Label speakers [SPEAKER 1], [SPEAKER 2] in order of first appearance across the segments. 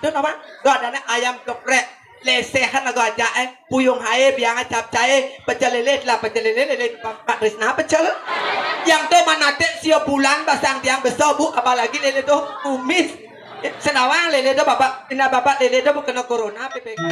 [SPEAKER 1] Tuh apa? Gak ada ayam geprek. Lesehan lagu aja puyung hae biang cap cae pecel lele lah pecel lele Pak Krisna pecel yang tuh manate siap bulan basang tiang besar bu apalagi lele tuh kumis senawang lele tuh bapak lele tuh bukan corona PPK.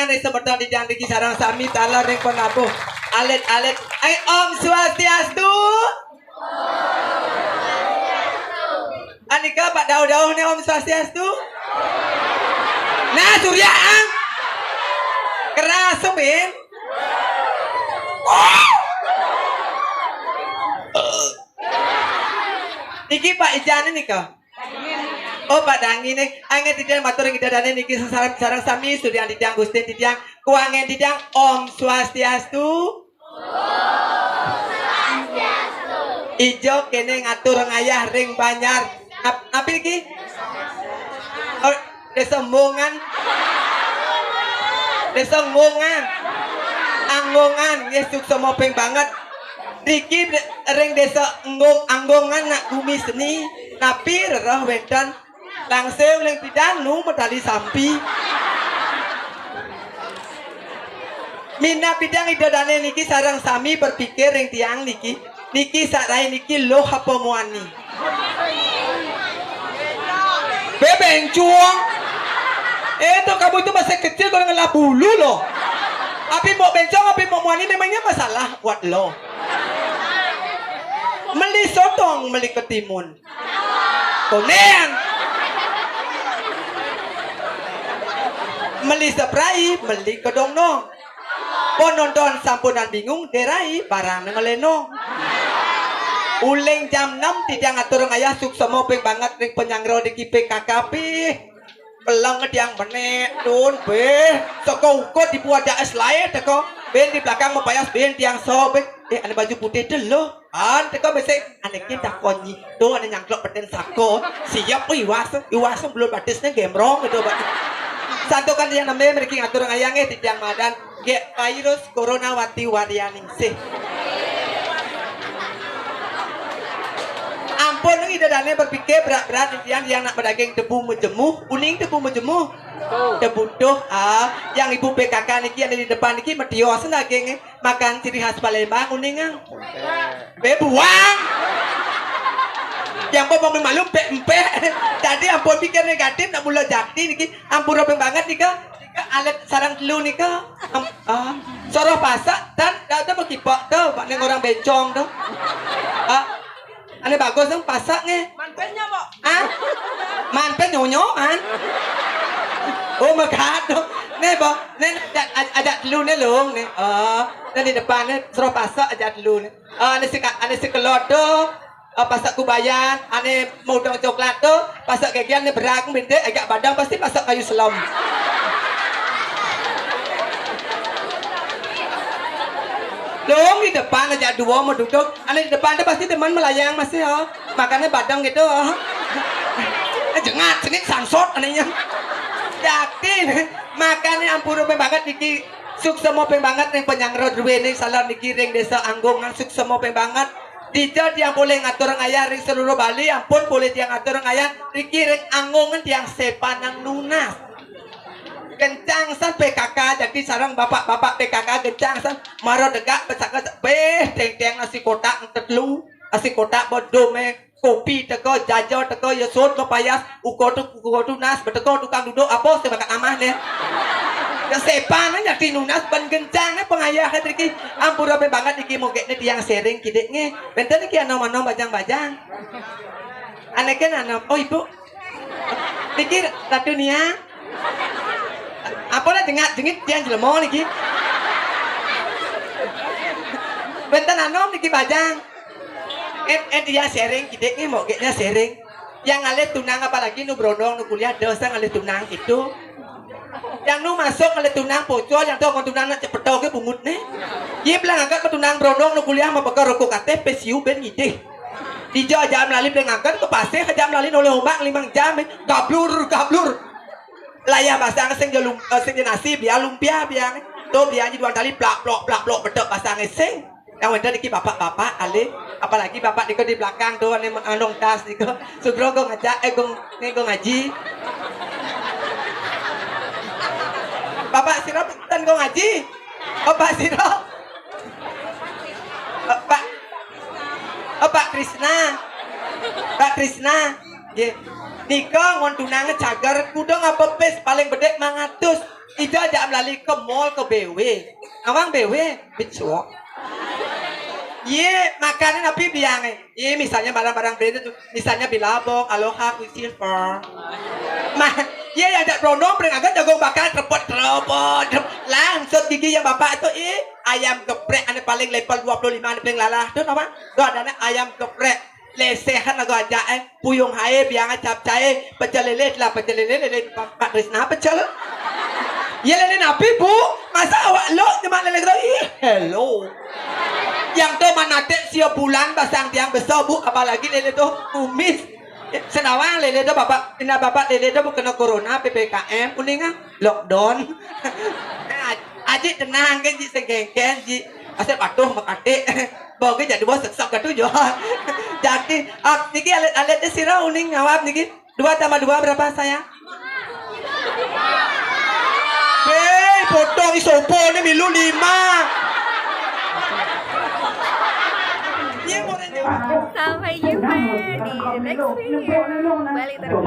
[SPEAKER 1] tunangan ning semeton dijang niki sareng sami talor ning penabuh. Alit-alit. Om Swastiastu. Anika Pak Dauh-dauh nih Om Swastiastu. Nah, Surya. Keras semin. Iki Pak Ijane nika. Oh Pak Dangi nih, angin tidang matur kita dane niki sareng sami studian tidang Gusti tidang kuangen tidang Om Swastiastu. Ijo kene ngatur ngayah ring Banyar. Apa iki? Oh, desa Mongan. Desa Mongan. Anggongan Yesus semopeng banget. Riki ring desa Anggongan nak bumi seni. Napi rerah wedan langsung ling pidanu medali sampi. Mina bidang idodane niki sarang sami berpikir ring tiang niki. Niki sarai niki loh apa muani. Bebencung. Itu kamu itu masih kecil kalau ngelap bulu loh. Api mau bencong, api mau muani memangnya masalah buat lo. Meli sotong, meli ketimun. Konean. Meli spray, meli kedongnong. Penonton sampunan bingung, derai barang ngelenong. Uling jam 6 tidak ngatur ngayah suksemo ping banget ring penyangro di KKP. Pelang ngediang menek dun be. Soko ukut dibuat es lain teko. Ben di belakang membayas ben tiang sobek. Ada baju putih dulu. Teko besek ane kita konyi. Tuh ada nyangklok peten sako. Siap iwas belum batisnya gemrong gitu Pak. Satu kan yang namanya mereka ngatur ngayangnya di tiang madan. Ge virus corona wati warianing sih. Ampun nang idadane berpikir berat-berat yang nak pedaging debu mejemuh, uning debu mejemuh. Debu tuh yang ibu PKK niki ada di depan niki medios daging makan ciri khas Palembang uningang. Bebuang. Yang mau malu empe. Jadi ampun pikir negatif nak mula jakti niki ampun robeng banget nika. Alat sarang telu nika. Soroh pasak dan dah tu berkipok tu, pak neng orang bencong tu. Ane bagus dong pasaknya. Manpennya Pak. Manpen nyonyoan. Oh megat dong. Nih Pak, nih ajak dulu nih long nih. Nih di depan nih suruh pasak ajak dulu nih. Ane si kelot tuh. Pasak kubayan, ane mau dong coklat tuh. Pasak kegian nih berang bintik agak badang pasti pasak kayu selam. Dong di depan aja dua mau duduk. Ane di depan tuh pasti teman melayang masih ya. Makannya badang gitu. Jengat sengit sangsot anehnya. Yakin makannya ampun banget niki suksemo banget ning penyangro duwe ning salar niki ring desa Anggongan suksemo banget. Dijad yang boleh ngatur ngayah ring seluruh Bali ampun boleh yang ngatur ngayah niki ring Anggongan yang sepanang lunas. Kencang san PKK jadi sarang bapak-bapak PKK kencang san maro degak pesaka teng nasi kotak tetlu nasi kotak bodoh kopi teko jajo teko yosot kepayas ukotu nas beteko tukang duduk apa sebakat amah nih kesepan aja di nunas ban kencang pengayah iki ampun rapi banget iki mogekne tiang sering kideknya benten iki anom-anom bajang-bajang anehnya anom oh ibu pikir ratu nia apa lah jengit tiang jelemo niki benten anom niki bajang dia sering kideknya mau kayaknya sering yang ngalir tunang apalagi nu brondong nu kuliah dosa ngalir tunang itu yang nu masuk ngalir tunang pocol yang tuh tunang nak cepet tau ke bungut nih dia bilang angkat tunang brondong nu kuliah mau bakar rokok KTP siu ben ngide di Jawa jam lali bilang angkat ke pasir ke jam lali oleh ombak 5 jam gablur layah pasang sing jalum sing nasi biar lumpia biar tuh biar dua kali plak betok pasang sing yang wenda niki bapak-bapak ale apalagi bapak niko di belakang tuh ane andong tas niko sugro go ngajak go ngaji bapak siro tan go ngaji Pak siro Pak Krisna nggih nika ngon tunangan cagar kudu ngapa pes paling bedek 500 Itu aja melalui ke mall ke BW. Awang BW bicu. Ye, makanan api biang. Ye, misalnya barang-barang brand itu, misalnya Billabong, Aloha, Quicksilver. Mah, ye yang tak berondong pering agak jagung bakar terpot. Langsung gigi yang bapak itu ayam geprek ane paling level 25 ane paling lalah. Itu apa? Itu ada ayam geprek. Lesehan lagu aja puyung hae biang cap cae pecel lele Pak Krisna pecel. Ya lele napi bu, masa awak lo cuma lele gitu hello. Yang tuh manate siap bulan basang tiang besar bu, apalagi lele tuh kumis. Senawang lele tuh bapak, lele tuh bukan corona PPKM, kuningan lockdown. Aji tenang kan ji segengken ji, asal patuh makate. Bawa ke jadi bos sesak katu jo. Jadi, niki alet sirah uning ngawap niki 2 tambah 2 berapa saya? Hei, potong isopo ni milu 5.
[SPEAKER 2] Sampai jumpa di next video. Balik terus.